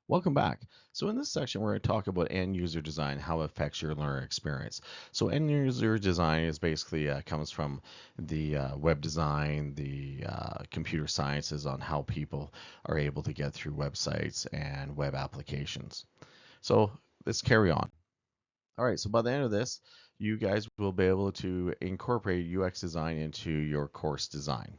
Welcome back. So in this section, we're going to talk about end user design, how it affects your learner experience. So end user design is basically comes from the web design, the computer sciences on how people are able to get through websites and web applications. So let's carry on. All right. So by the end of this, you guys will be able to incorporate UX design into your course design.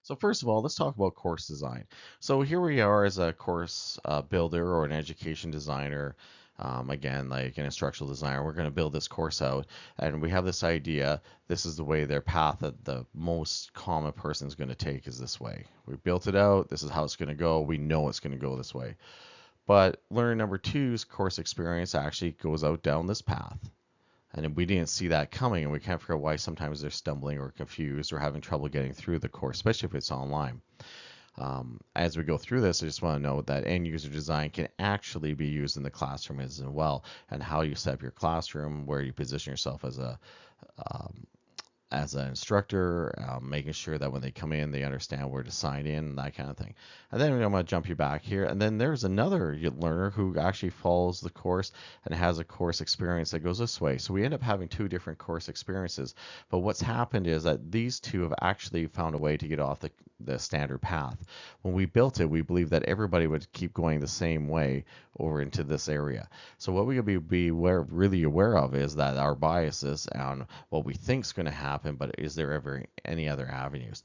So first of all, let's talk about course design. So here we are as a course builder or an education designer. Again, like an instructional designer, we're going to build this course out, and we have this idea. This is the way their path that the most common person is going to take is this way. We built it out. This is how it's going to go. We know it's going to go this way. But learner number two's course experience actually goes out down this path. And we didn't see that coming, and we can't figure out why sometimes they're stumbling or confused or having trouble getting through the course, especially if it's online. As we go through this, I just want to note that end user design can actually be used in the classroom as well, and how you set up your classroom, where you position yourself um, as an instructor, making sure that when they come in, they understand where to sign in and that kind of thing. And then I'm going to jump you back here. And then there's another learner who actually follows the course and has a course experience that goes this way. So we end up having two different course experiences. But what's happened is that these two have actually found a way to get off the standard path. When we built it, we believed that everybody would keep going the same way over into this area. So what we could be really aware of is that our biases on what we think is going to happen, but is there ever any other avenues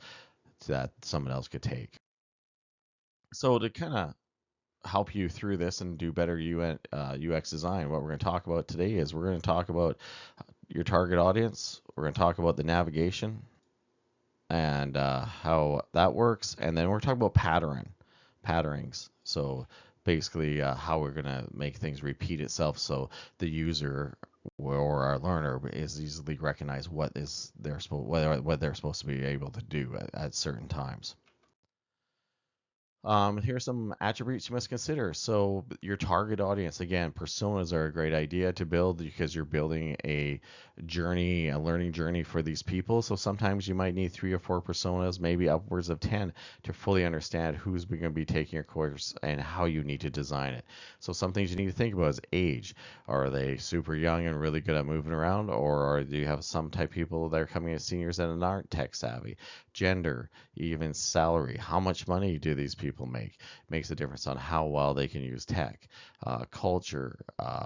that someone else could take? So to kind of help you through this and do better UX design, what we're going to talk about today is we're going to talk about your target audience. We're going to talk about the navigation and how that works, and then we're talking about patterns. So basically, how we're gonna make things repeat itself, so the user or our learner is easily recognize what they're supposed to be able to do at certain times. Here's some attributes you must consider. So your target audience, again, personas are a great idea to build because you're building a journey, a learning journey for these people. So sometimes you might need 3 or 4 personas, maybe upwards of 10, to fully understand who's going to be taking your course and how you need to design it. So some things you need to think about is age. Are they super young and really good at moving around, or do you have some type of people that are coming as seniors and aren't tech savvy? Gender, even salary. How much money do these people make? Makes a difference on how well they can use tech. Culture,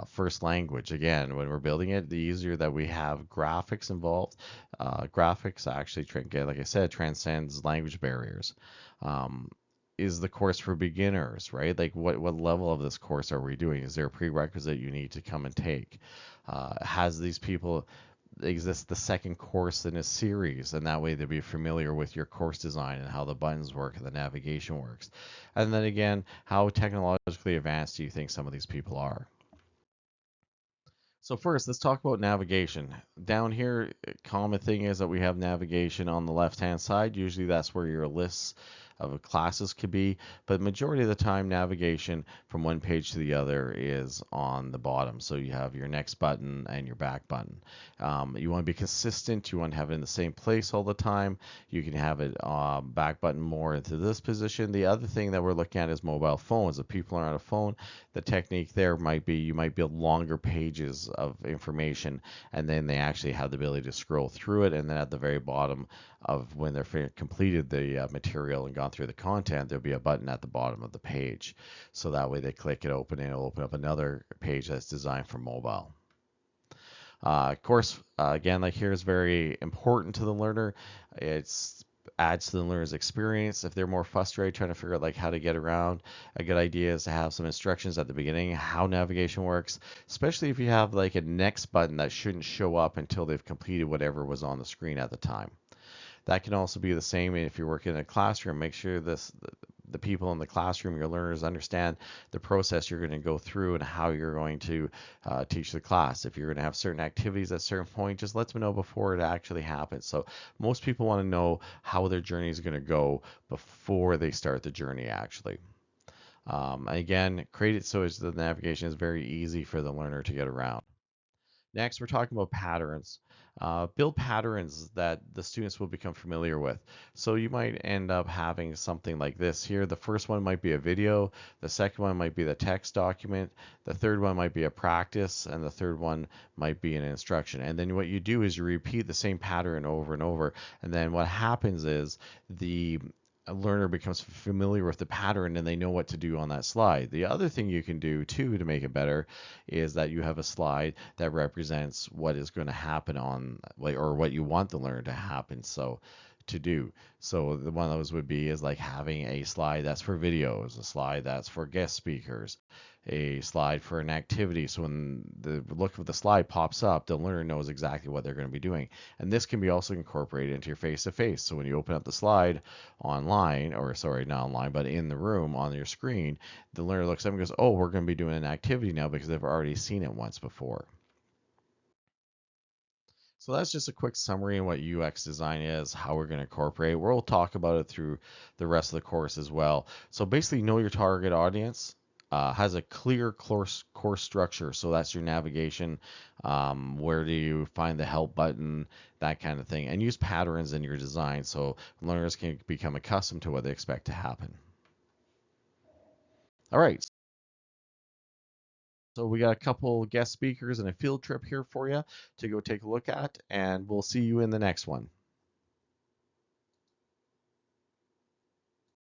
first language. Again, when we're building it, the easier that we have graphics involved. Graphics actually, like I said, transcends language barriers. Um, is the course for beginners, right? Like what level of this course are we doing? Is there a prerequisite you need to come and take? Has these people exist the second course in a series, and that way they'll be familiar with your course design and how the buttons work and the navigation works. And then again, how technologically advanced do you think some of these people are? So first, let's talk about navigation. Down here, common thing is that we have navigation on the left-hand side. Usually that's where your lists of classes could be, but majority of the time navigation from one page to the other is on the bottom. So you have your next button and your back button. You want to be consistent. You want to have it in the same place all the time. You can have it back button more into this position. The other thing that we're looking at is mobile phones. If people are on a phone, the technique there might be you might build longer pages of information, and then they actually have the ability to scroll through it, and then at the very bottom of when they're completed the material and gone through the content, there'll be a button at the bottom of the page. So that way they click it open and it'll open up another page that's designed for mobile. Of course, again, like here is very important to the learner. It's adds to the learner's experience. If they're more frustrated trying to figure out like how to get around, a good idea is to have some instructions at the beginning how navigation works, especially if you have like a next button that shouldn't show up until they've completed whatever was on the screen at the time. That can also be the same if you're working in a classroom. Make sure the people in the classroom, your learners, understand the process you're going to go through and how you're going to teach the class. If you're going to have certain activities at a certain point, just let them know before it actually happens. So most people want to know how their journey is going to go before they start the journey actually. Again, create it so the navigation is very easy for the learner to get around. Next, we're talking about patterns. Build patterns that the students will become familiar with. So you might end up having something like this here. The first one might be a video, the second one might be the text document, the third one might be a practice, and the third one might be an instruction. And then what you do is you repeat the same pattern over and over. And then what happens is the a learner becomes familiar with the pattern and they know what to do on that slide. The other thing you can do too to make it better is that you have a slide that represents what is going to happen on or what you want the learner to happen. So to do. So the one of those would be is like having a slide that's for videos, a slide that's for guest speakers, a slide for an activity. So when the look of the slide pops up, the learner knows exactly what they're going to be doing. And this can be also incorporated into your face-to-face. So when you open up the slide online, or sorry, not online, but in the room on your screen, the learner looks up and goes, oh, we're going to be doing an activity now because they've already seen it once before. So that's just a quick summary of what UX design is, how we're going to incorporate. We'll talk about it through the rest of the course as well. So basically, know your target audience. Has a clear course structure. So that's your navigation. Where do you find the help button? That kind of thing. And use patterns in your design so learners can become accustomed to what they expect to happen. All right. So we got a couple guest speakers and a field trip here for you to go take a look at, and we'll see you in the next one.